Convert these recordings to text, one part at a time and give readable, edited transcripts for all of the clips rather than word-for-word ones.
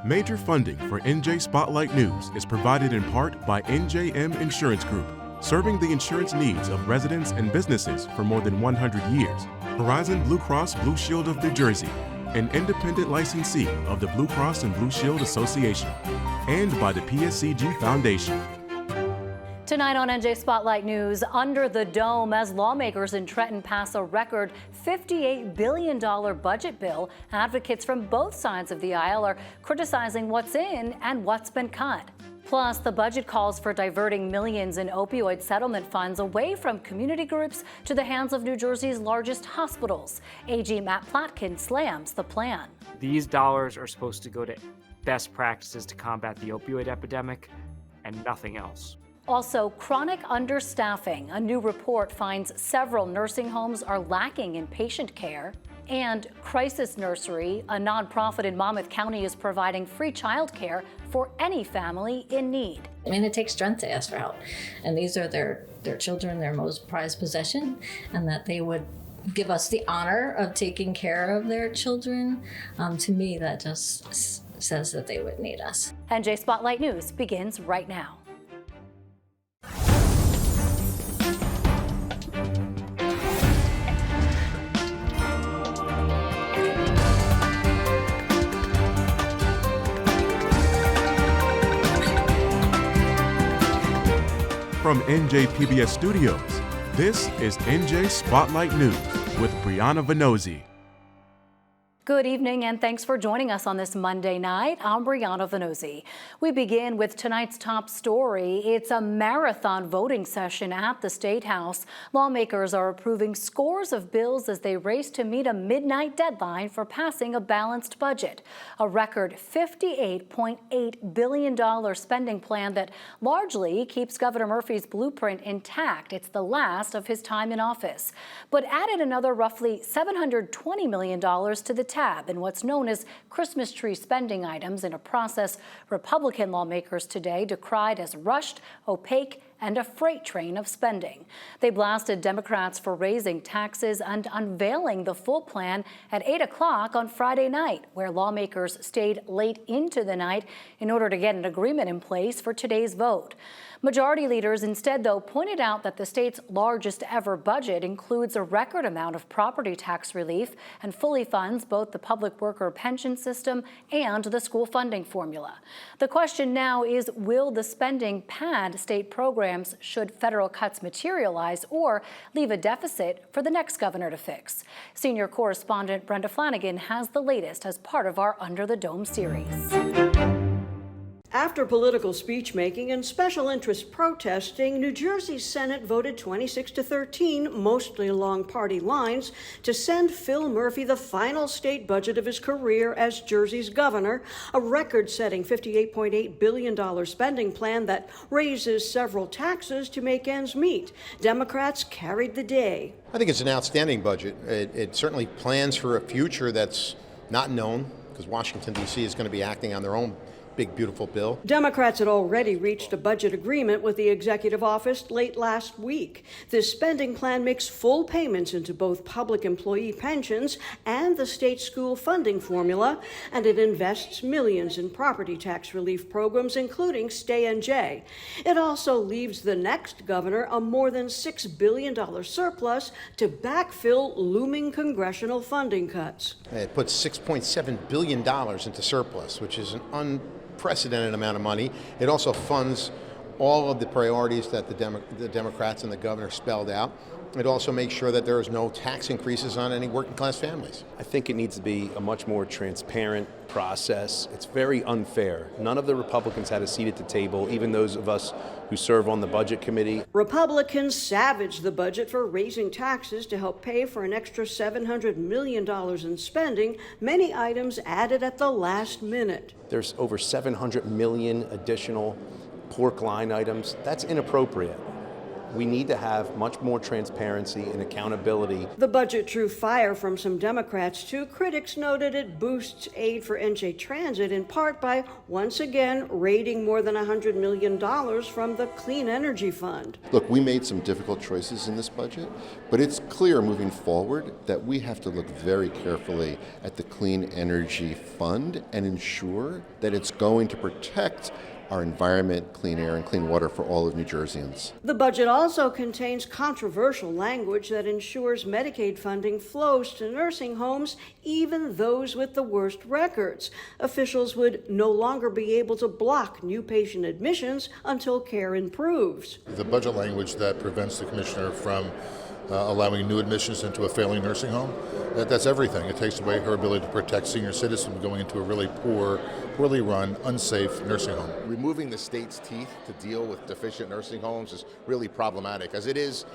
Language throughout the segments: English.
Major funding for NJ Spotlight News is provided in part by NJM Insurance Group, serving the insurance needs of residents and businesses for more than 100 years. Horizon Blue Cross Blue Shield of New Jersey, an independent licensee of the Blue Cross and Blue Shield Association, and by the PSCG Foundation. Tonight on NJ Spotlight News, under the dome as lawmakers in Trenton pass a record $58 billion budget bill, advocates from both sides of the aisle are criticizing what's in and what's been cut. Plus, the budget calls for diverting millions in opioid settlement funds away from community groups to the hands of New Jersey's largest hospitals. AG Matt Plotkin slams the plan. These dollars are supposed to go to best practices to combat the opioid epidemic and nothing else. Also, chronic understaffing. A new report finds several nursing homes are lacking in patient care. And Crisis Nursery, a nonprofit in Monmouth County, is providing free childcare for any family in need. I mean, it takes strength to ask for help. And these are their children, their most prized possession, and that they would give us the honor of taking care of their children. To me, that just says that they would need us. NJ Spotlight News begins right now. From NJPBS Studios, this is NJ Spotlight News with Brianna Venozzi. Good evening and thanks for joining us on this Monday night. I'm Brianna Venozzi. We begin with tonight's top story. It's a marathon voting session at the State House. Lawmakers are approving scores of bills as they race to meet a midnight deadline for passing a balanced budget. A record $58.8 billion spending plan that largely keeps Governor Murphy's blueprint intact. It's the last of his time in office, but added another roughly $720 million to the tab in what's known as Christmas tree spending items, in a process Republican lawmakers today decried as rushed, opaque, and a freight train of spending. They blasted Democrats for raising taxes and unveiling the full plan at 8 o'clock on Friday night, where lawmakers stayed late into the night in order to get an agreement in place for today's vote. Majority leaders instead, though, pointed out that the state's largest ever budget includes a record amount of property tax relief and fully funds both the public worker pension system and the school funding formula. The question now is, will the spending pad state programs should federal cuts materialize or leave a deficit for the next governor to fix? Senior correspondent Brenda Flanagan has the latest as part of our Under the Dome series. After political speech-making and special interest protesting, New Jersey's Senate voted 26-13, mostly along party lines, to send Phil Murphy the final state budget of his career as Jersey's governor, a record-setting $58.8 billion spending plan that raises several taxes to make ends meet. Democrats carried the day. I think it's an outstanding budget. It certainly plans for a future that's not known, because Washington, D.C. is going to be acting on their own big, beautiful bill. Democrats had already reached a budget agreement with the executive office late last week. This spending plan makes full payments into both public employee pensions and the state school funding formula, and it invests millions in property tax relief programs, including Stay NJ. It also leaves the next governor a more than $6 billion surplus to backfill looming congressional funding cuts. It puts $6.7 billion into surplus, which is an unprecedented amount of money. It also funds all of the priorities that the Democrats and the governor spelled out. It also makes sure that there is no tax increases on any working class families. I think it needs to be a much more transparent process. It's very unfair. None of the Republicans had a seat at the table, even those of us who serve on the budget committee. Republicans savaged the budget for raising taxes to help pay for an extra $700 million in spending, many items added at the last minute. There's over 700 million additional pork line items. That's inappropriate. We need to have much more transparency and accountability. The budget drew fire from some Democrats, too. Critics noted it boosts aid for NJ Transit in part by once again raiding more than $100 million from the Clean Energy Fund. Look, we made some difficult choices in this budget, but it's clear moving forward that we have to look very carefully at the Clean Energy Fund and ensure that it's going to protect our environment, clean air, and clean water for all of New Jerseyans. The budget also contains controversial language that ensures Medicaid funding flows to nursing homes, even those with the worst records. Officials would no longer be able to block new patient admissions until care improves. The budget language that prevents the commissioner from allowing new admissions into a failing nursing home, that's everything. It takes away her ability to protect senior citizens going into a really poorly run, unsafe nursing home. Removing the state's teeth to deal with deficient nursing homes is really problematic, as it is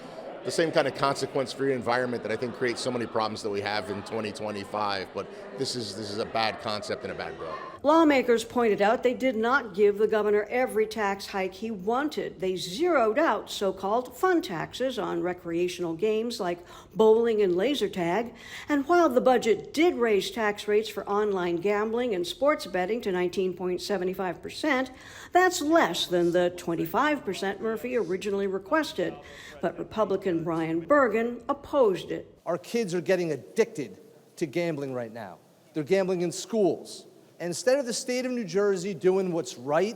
the same kind of consequence-free environment that I think creates so many problems that we have in 2025. But this is a bad concept and a bad bill. Lawmakers pointed out they did not give the governor every tax hike he wanted. They zeroed out so-called fun taxes on recreational games like bowling and laser tag. And while the budget did raise tax rates for online gambling and sports betting to 19.75%, that's less than the 25% Murphy originally requested. But Republican Brian Bergen opposed it. Our kids are getting addicted to gambling right now. They're gambling in schools. And instead of the state of New Jersey doing what's right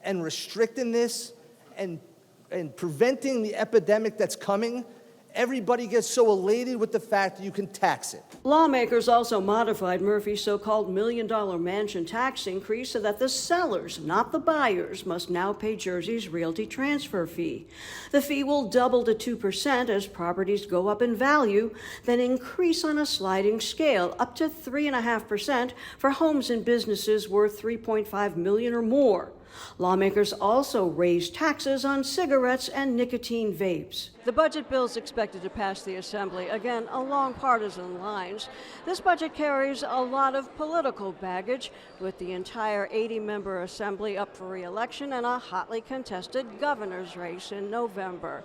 and restricting this and preventing the epidemic that's coming, everybody gets so elated with the fact that you can tax it. Lawmakers also modified Murphy's so-called $1 million mansion tax increase so that the sellers, not the buyers, must now pay Jersey's realty transfer fee. The fee will double to 2% as properties go up in value, then increase on a sliding scale up to 3.5% for homes and businesses worth $3.5 million or more. Lawmakers also raised taxes on cigarettes and nicotine vapes. The budget bill is expected to pass the Assembly, again, along partisan lines. This budget carries a lot of political baggage, with the entire 80-member Assembly up for re-election and a hotly contested governor's race in November.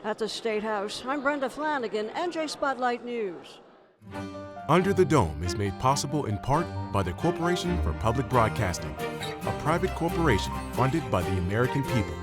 At the State House, I'm Brenda Flanagan, NJ Spotlight News. Under the Dome is made possible in part by the Corporation for Public Broadcasting, a private corporation funded by the American people.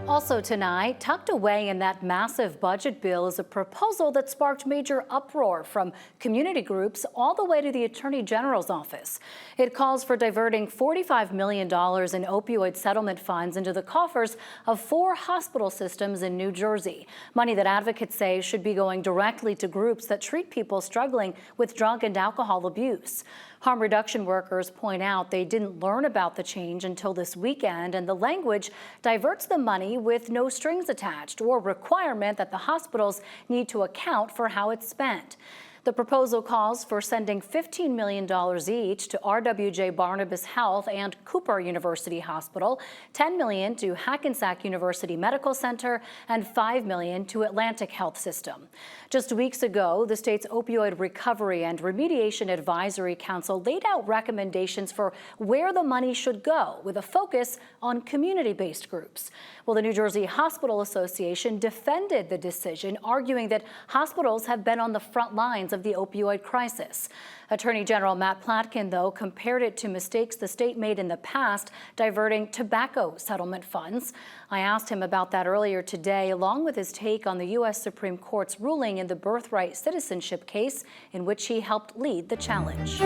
Also tonight, tucked away in that massive budget bill is a proposal that sparked major uproar from community groups all the way to the Attorney General's office. It calls for diverting $45 million in opioid settlement funds into the coffers of 4 hospital systems in New Jersey, money that advocates say should be going directly to groups that treat people struggling with drug and alcohol abuse. Harm reduction workers point out they didn't learn about the change until this weekend, and the language diverts the money with no strings attached or requirement that the hospitals need to account for how it's spent. The proposal calls for sending $15 million each to RWJ Barnabas Health and Cooper University Hospital, $10 million to Hackensack University Medical Center, and $5 million to Atlantic Health System. Just weeks ago, the state's Opioid Recovery and Remediation Advisory Council laid out recommendations for where the money should go, with a focus on community-based groups. Well, the New Jersey Hospital Association defended the decision, arguing that hospitals have been on the front lines of the opioid crisis. Attorney General Matt Platkin, though, compared it to mistakes the state made in the past, diverting tobacco settlement funds. I asked him about that earlier today, along with his take on the U.S. Supreme Court's ruling in the birthright citizenship case, in which he helped lead the challenge.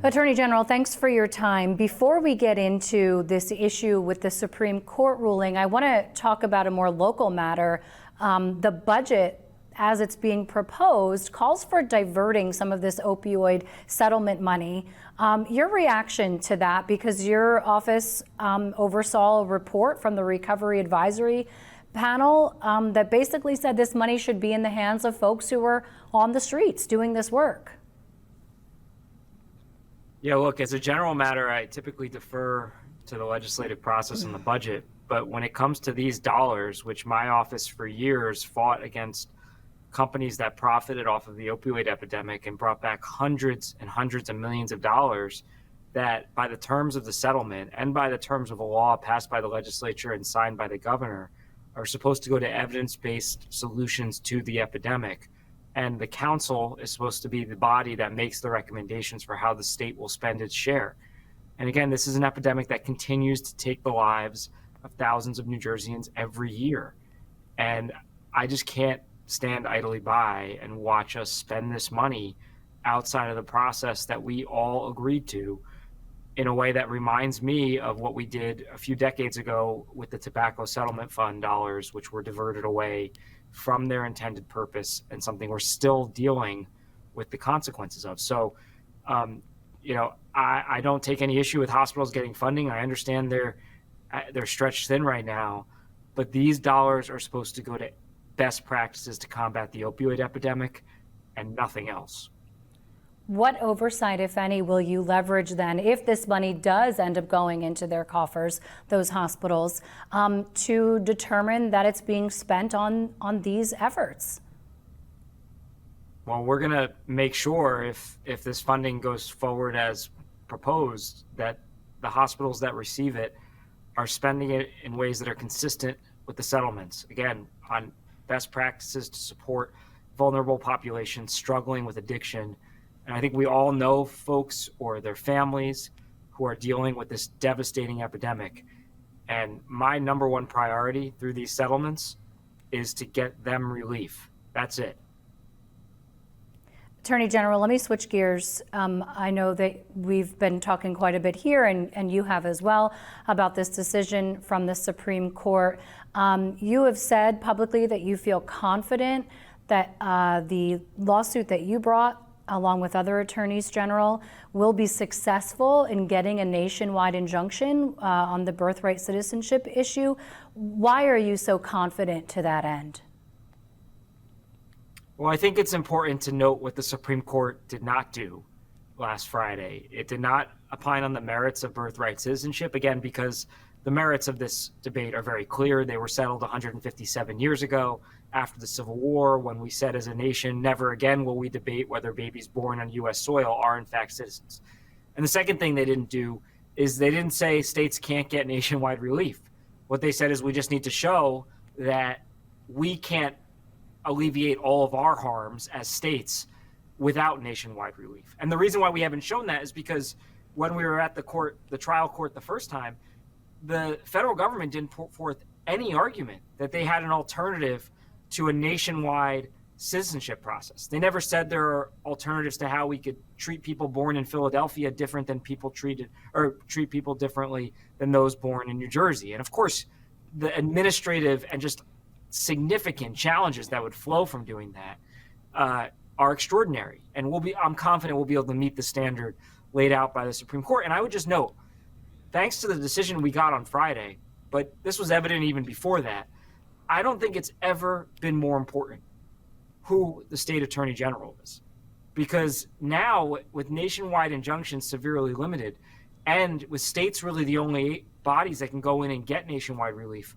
Attorney General, thanks for your time. Before we get into this issue with the Supreme Court ruling, I want to talk about a more local matter. The budget, as it's being proposed, calls for diverting some of this opioid settlement money. Your reaction to that, because your office oversaw a report from the Recovery Advisory Panel that basically said this money should be in the hands of folks who are on the streets doing this work. Yeah, look, as a general matter, I typically defer to the legislative process and the budget. But when it comes to these dollars, which my office for years fought against companies that profited off of the opioid epidemic and brought back hundreds and hundreds of millions of dollars, that by the terms of the settlement and by the terms of a law passed by the legislature and signed by the governor are supposed to go to evidence-based solutions to the epidemic. And the council is supposed to be the body that makes the recommendations for how the state will spend its share. And again, this is an epidemic that continues to take the lives of thousands of New Jerseyans every year. And I just can't stand idly by and watch us spend this money outside of the process that we all agreed to, in a way that reminds me of what we did a few decades ago with the Tobacco Settlement Fund dollars, which were diverted away from their intended purpose and something we're still dealing with the consequences of. So, I don't take any issue with hospitals getting funding. I understand they're stretched thin right now, but these dollars are supposed to go to best practices to combat the opioid epidemic and nothing else. What oversight, if any, will you leverage then, if this money does end up going into their coffers, those hospitals, to determine that it's being spent on these efforts? Well, we're going to make sure if this funding goes forward as proposed, that the hospitals that receive it are spending it in ways that are consistent with the settlements. Again, on best practices to support vulnerable populations struggling with addiction. And I think we all know folks or their families who are dealing with this devastating epidemic. And my number one priority through these settlements is to get them relief. That's it. Attorney General, let me switch gears. I know that we've been talking quite a bit here, and you have as well, about this decision from the Supreme Court. You have said publicly that you feel confident that the lawsuit that you brought, along with other attorneys general, will be successful in getting a nationwide injunction on the birthright citizenship issue. Why are you so confident to that end? Well, I think it's important to note what the Supreme Court did not do last Friday. It did not opine on the merits of birthright citizenship, again, because the merits of this debate are very clear. They were settled 157 years ago after the Civil War, when we said as a nation, never again will we debate whether babies born on U.S. soil are in fact citizens. And the second thing they didn't do is they didn't say states can't get nationwide relief. What they said is we just need to show that we can't alleviate all of our harms as states without nationwide relief. And the reason why we haven't shown that is because when we were at the trial court the first time, the federal government didn't put forth any argument that they had an alternative to a nationwide citizenship process. They never said there are alternatives to how we could treat people born in Philadelphia different than people treat people differently than those born in New Jersey. And of course, the administrative and just significant challenges that would flow from doing that are extraordinary. And I'm confident we'll be able to meet the standard laid out by the Supreme Court. And I would just note, thanks to the decision we got on Friday, but this was evident even before that, I don't think it's ever been more important who the state attorney general is. Because now, with nationwide injunctions severely limited, and with states really the only bodies that can go in and get nationwide relief,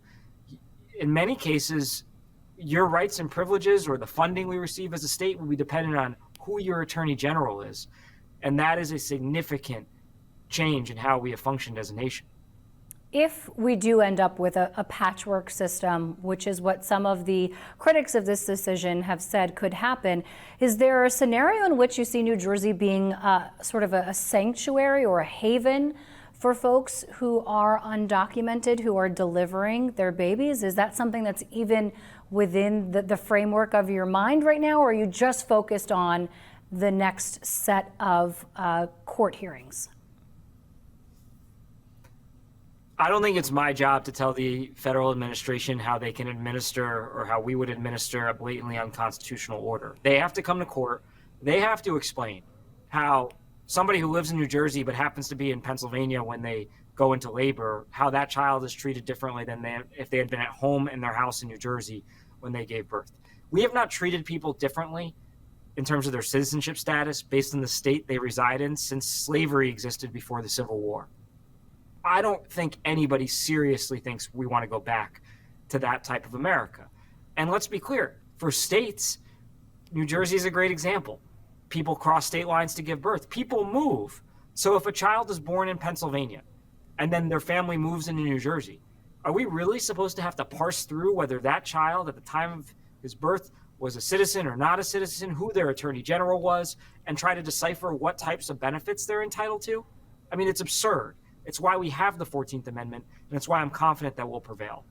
in many cases, your rights and privileges or the funding we receive as a state will be dependent on who your attorney general is. And that is a significant change in how we have functioned as a nation. If we do end up with a patchwork system, which is what some of the critics of this decision have said could happen, is there a scenario in which you see New Jersey being sort of a sanctuary or a haven for folks who are undocumented, who are delivering their babies? Is that something that's even within the framework of your mind right now, or are you just focused on the next set of court hearings? I don't think it's my job to tell the federal administration how they can administer or how we would administer a blatantly unconstitutional order. They have to come to court. They have to explain how somebody who lives in New Jersey but happens to be in Pennsylvania when they go into labor, how that child is treated differently than if they had been at home in their house in New Jersey when they gave birth. We have not treated people differently in terms of their citizenship status based on the state they reside in since slavery existed before the Civil War. I don't think anybody seriously thinks we want to go back to that type of America. And let's be clear, for states, New Jersey is a great example. People cross state lines to give birth. People move. So if a child is born in Pennsylvania and then their family moves into New Jersey, Are we really supposed to have to parse through whether that child at the time of his birth was a citizen or not a citizen, who their attorney general was, and try to decipher what types of benefits they're entitled to? I mean, it's absurd. It's why we have the 14th Amendment, and it's why I'm confident that we'll prevail.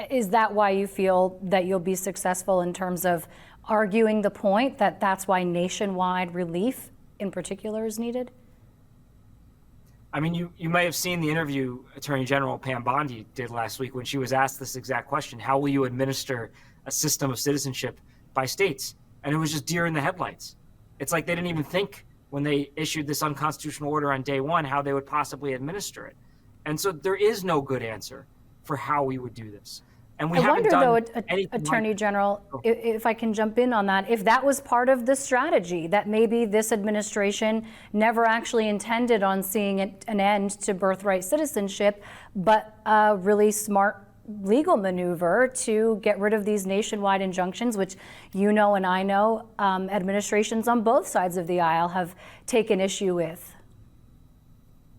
Is that why you feel that you'll be successful in terms of arguing the point that that's why nationwide relief in particular is needed? I mean, you may have seen the interview Attorney General Pam Bondi did last week when she was asked this exact question: how will you administer a system of citizenship by states? And it was just deer in the headlights. It's like they didn't even think when they issued this unconstitutional order on day one how they would possibly administer it. And so there is no good answer for how we would do this. And we haven't done anything. Attorney General, if I can jump in on that, if that was part of the strategy, that maybe this administration never actually intended on seeing an end to birthright citizenship, but a really smart legal maneuver to get rid of these nationwide injunctions, which you know and I know administrations on both sides of the aisle have taken issue with.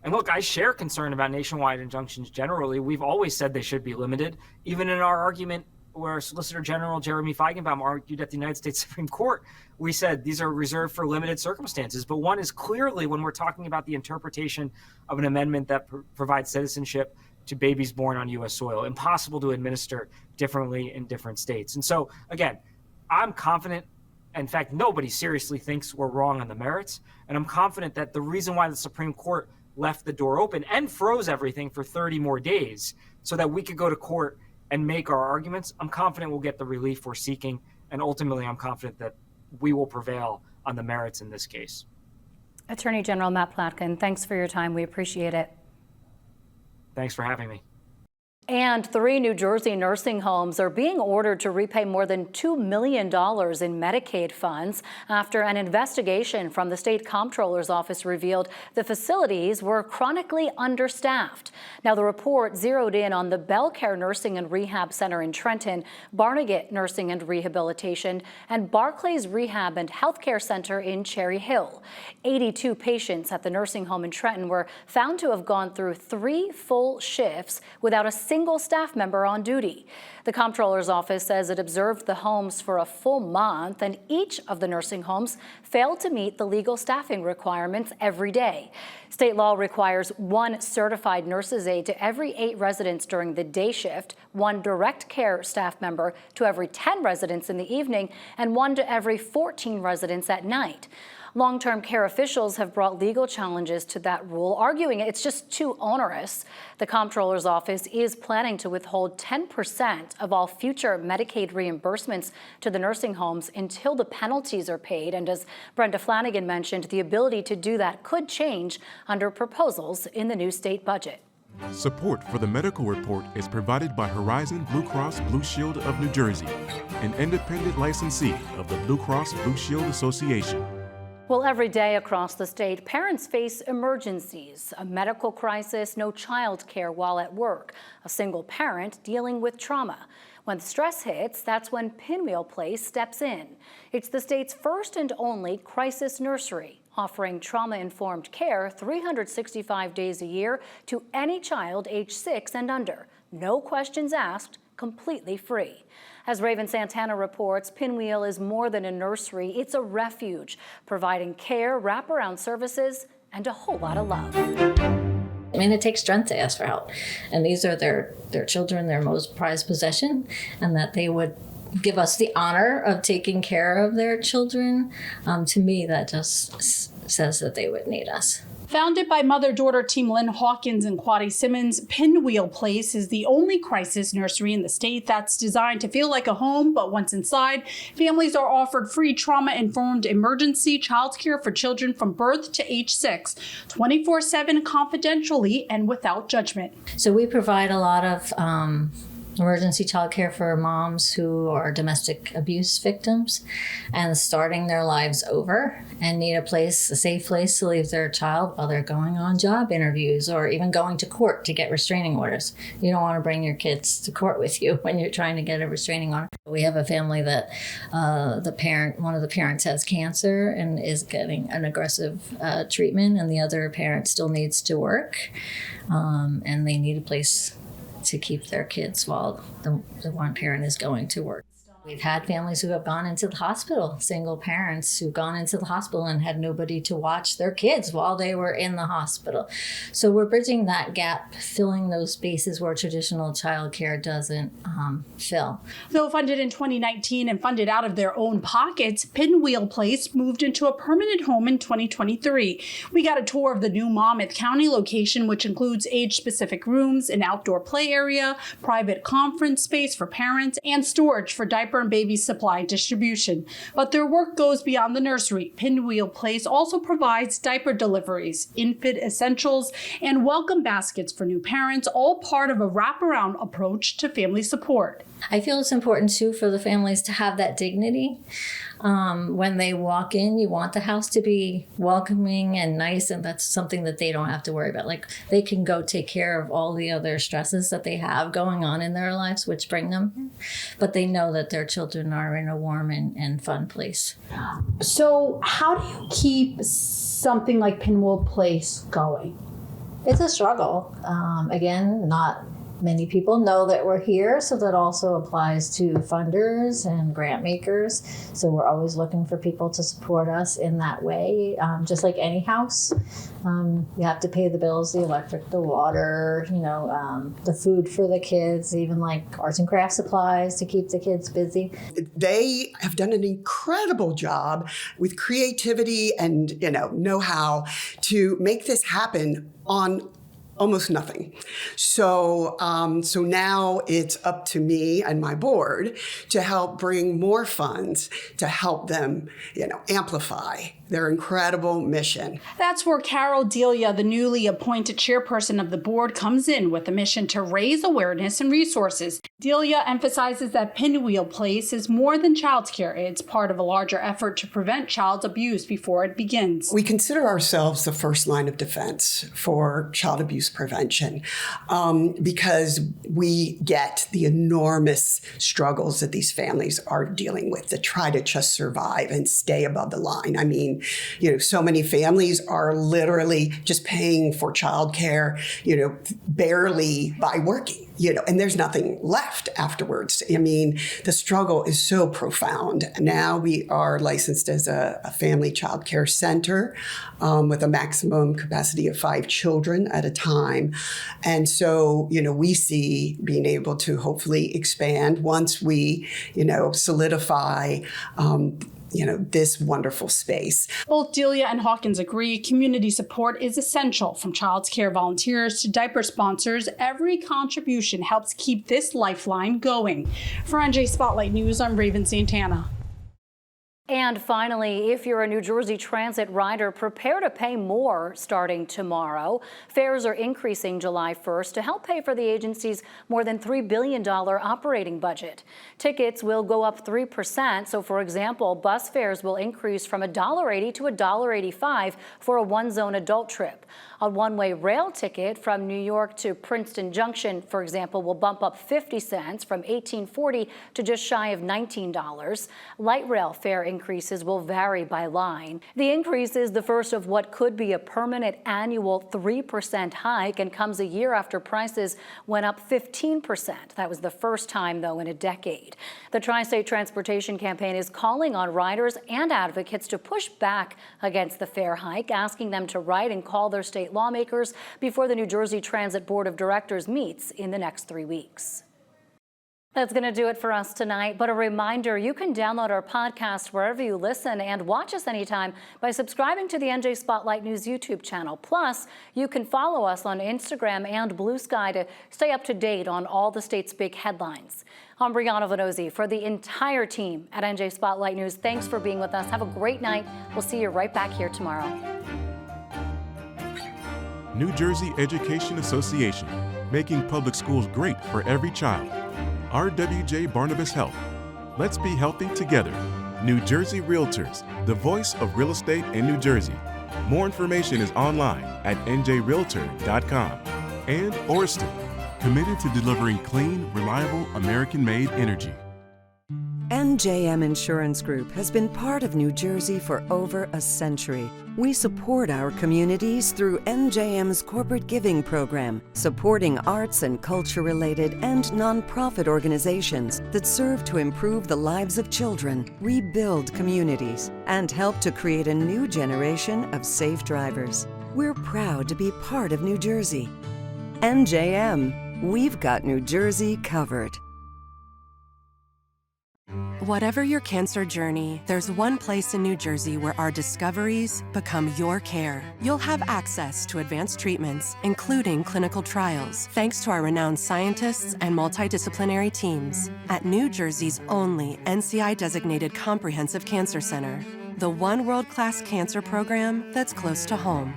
And look, I share concern about nationwide injunctions generally. We've always said they should be limited. Even in our argument where Solicitor General Jeremy Feigenbaum argued at the United States Supreme Court, we said these are reserved for limited circumstances. But one is clearly when we're talking about the interpretation of an amendment that provides citizenship to babies born on U.S. soil, impossible to administer differently in different states. And so, again, I'm confident. In fact, nobody seriously thinks we're wrong on the merits. And I'm confident that the reason why the Supreme Court left the door open and froze everything for 30 more days so that we could go to court and make our arguments, I'm confident we'll get the relief we're seeking. And ultimately, I'm confident that we will prevail on the merits in this case. Attorney General Matt Platkin, thanks for your time. We appreciate it. Thanks for having me. And 3 New Jersey nursing homes are being ordered to repay more than $2 million in Medicaid funds after an investigation from the state comptroller's office revealed the facilities were chronically understaffed. Now, the report zeroed in on the BellCare Nursing and Rehab Center in Trenton, Barnegat Nursing and Rehabilitation, and Barclays Rehab and Healthcare Center in Cherry Hill. 82 patients at the nursing home in Trenton were found to have gone through 3 full shifts without a single staff member on duty. The comptroller's office says it observed the homes for a full month, and each of the nursing homes failed to meet the legal staffing requirements every day. State law requires 1 certified nurse's aide to every 8 residents during the day shift, 1 direct care staff member to every 10 residents in the evening, and 1 to every 14 residents at night. Long-term care officials have brought legal challenges to that rule, arguing it's just too onerous. The comptroller's office is planning to withhold 10% of all future Medicaid reimbursements to the nursing homes until the penalties are paid. And as Brenda Flanagan mentioned, the ability to do that could change under proposals in the new state budget. Support for the medical report is provided by Horizon Blue Cross Blue Shield of New Jersey, an independent licensee of the Blue Cross Blue Shield Association. Well, every day across the state, parents face emergencies, a medical crisis, no child care while at work, a single parent dealing with trauma. When the stress hits, that's when Pinwheel Place steps in. It's the state's first and only crisis nursery, offering trauma-informed care 365 days a year to any child age 6 and under. No questions asked, completely free. As Raven Santana reports, Pinwheel is more than a nursery. It's a refuge, providing care, wraparound services, and a whole lot of love. I mean, it takes strength to ask for help. And these are their children, their most prized possession, and that they would give us the honor of taking care of their children. To me, that just says that they would need us. Founded by mother-daughter team Lynn Hawkins and Quaddy Simmons, Pinwheel Place is the only crisis nursery in the state that's designed to feel like a home, but once inside, families are offered free trauma-informed emergency child care for children from birth to age 6, 24/7 confidentially and without judgment. So we provide a lot of emergency childcare for moms who are domestic abuse victims and starting their lives over and need a safe place to leave their child while they're going on job interviews or even going to court to get restraining orders. You don't want to bring your kids to court with you when you're trying to get a restraining order. We have a family that one of the parents has cancer and is getting an aggressive treatment, and the other parent still needs to work, and they need a place to keep their kids while the one parent is going to work. We've had families who have gone into the hospital, single parents who've gone into the hospital and had nobody to watch their kids while they were in the hospital. So we're bridging that gap, filling those spaces where traditional childcare doesn't fill. Though funded in 2019 and funded out of their own pockets, Pinwheel Place moved into a permanent home in 2023. We got a tour of the new Monmouth County location, which includes age-specific rooms, an outdoor play area, private conference space for parents, and storage for diaper and baby supply distribution. But their work goes beyond the nursery. Pinwheel Place also provides diaper deliveries, infant essentials, and welcome baskets for new parents, all part of a wraparound approach to family support. I feel it's important too for the families to have that dignity. When they walk in, you want the house to be welcoming and nice, and that's something that they don't have to worry about. Like, they can go take care of all the other stresses that they have going on in their lives, which bring them here. But they know that their children are in a warm and fun place. So how do you keep something like Pinwheel Place going? It's a struggle. Again, not many people know that we're here, so that also applies to funders and grant makers. So we're always looking for people to support us in that way. Just like any house, you have to pay the bills, the electric, the water, the food for the kids, even like arts and craft supplies to keep the kids busy. They have done an incredible job with creativity and know-how to make this happen on almost nothing. So now it's up to me and my board to help bring more funds to help them, amplify their incredible mission. That's where Carol Delia, the newly appointed chairperson of the board, comes in with a mission to raise awareness and resources. Delia emphasizes that Pinwheel Place is more than childcare. It's part of a larger effort to prevent child abuse before it begins. We consider ourselves the first line of defense for child abuse prevention because we get the enormous struggles that these families are dealing with to try to just survive and stay above the line. I mean, so many families are literally just paying for childcare, barely by working, and there's nothing left afterwards. I mean, the struggle is so profound. Now we are licensed as a family child care center with a maximum capacity of 5 children at a time. And so, we see being able to hopefully expand once we, solidify this wonderful space. Both Delia and Hawkins agree community support is essential. From child care volunteers to diaper sponsors, every contribution helps keep this lifeline going. For NJ Spotlight News, I'm Raven Santana. And finally, if you're a New Jersey Transit rider, prepare to pay more starting tomorrow. Fares are increasing July 1st to help pay for the agency's more than $3 billion operating budget. Tickets will go up 3%. So, for example, bus fares will increase from $1.80 to $1.85 for a one-zone adult trip. A one-way rail ticket from New York to Princeton Junction, for example, will bump up 50 cents from $18.40 to just shy of $19. Light rail fare increases will vary by line. The increase is the first of what could be a permanent annual 3% hike and comes a year after prices went up 15%. That was the first time, though, in a decade. The Tri-State Transportation Campaign is calling on riders and advocates to push back against the fare hike, asking them to write and call their state lawmakers before the New Jersey Transit Board of Directors meets in the next 3 weeks. That's going to do it for us tonight. But a reminder, you can download our podcast wherever you listen and watch us anytime by subscribing to the NJ Spotlight News YouTube channel. Plus, you can follow us on Instagram and Blue Sky to stay up to date on all the state's big headlines. I'm Brianna Venozzi. For the entire team at NJ Spotlight News, thanks for being with us. Have a great night. We'll see you right back here tomorrow. New Jersey Education Association, making public schools great for every child. RWJ Barnabas Health. Let's be healthy together. New Jersey Realtors, the voice of real estate in New Jersey. More information is online at njrealtor.com. And Orsted, committed to delivering clean, reliable, American-made energy. NJM Insurance Group has been part of New Jersey for over a century. We support our communities through NJM's corporate giving program, supporting arts and culture-related and nonprofit organizations that serve to improve the lives of children, rebuild communities, and help to create a new generation of safe drivers. We're proud to be part of New Jersey. NJM, we've got New Jersey covered. Whatever your cancer journey, there's one place in New Jersey where our discoveries become your care. You'll have access to advanced treatments, including clinical trials, thanks to our renowned scientists and multidisciplinary teams at New Jersey's only NCI-designated comprehensive cancer center, the one world-class cancer program that's close to home.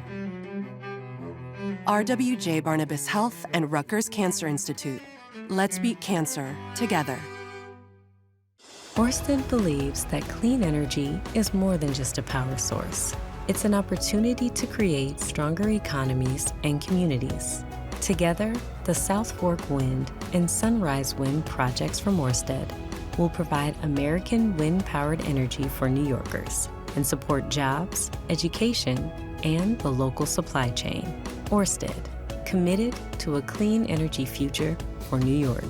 RWJ Barnabas Health and Rutgers Cancer Institute. Let's beat cancer together. Ørsted believes that clean energy is more than just a power source. It's an opportunity to create stronger economies and communities. Together, the South Fork Wind and Sunrise Wind projects from Ørsted will provide American wind-powered energy for New Yorkers and support jobs, education, and the local supply chain. Ørsted, committed to a clean energy future for New York.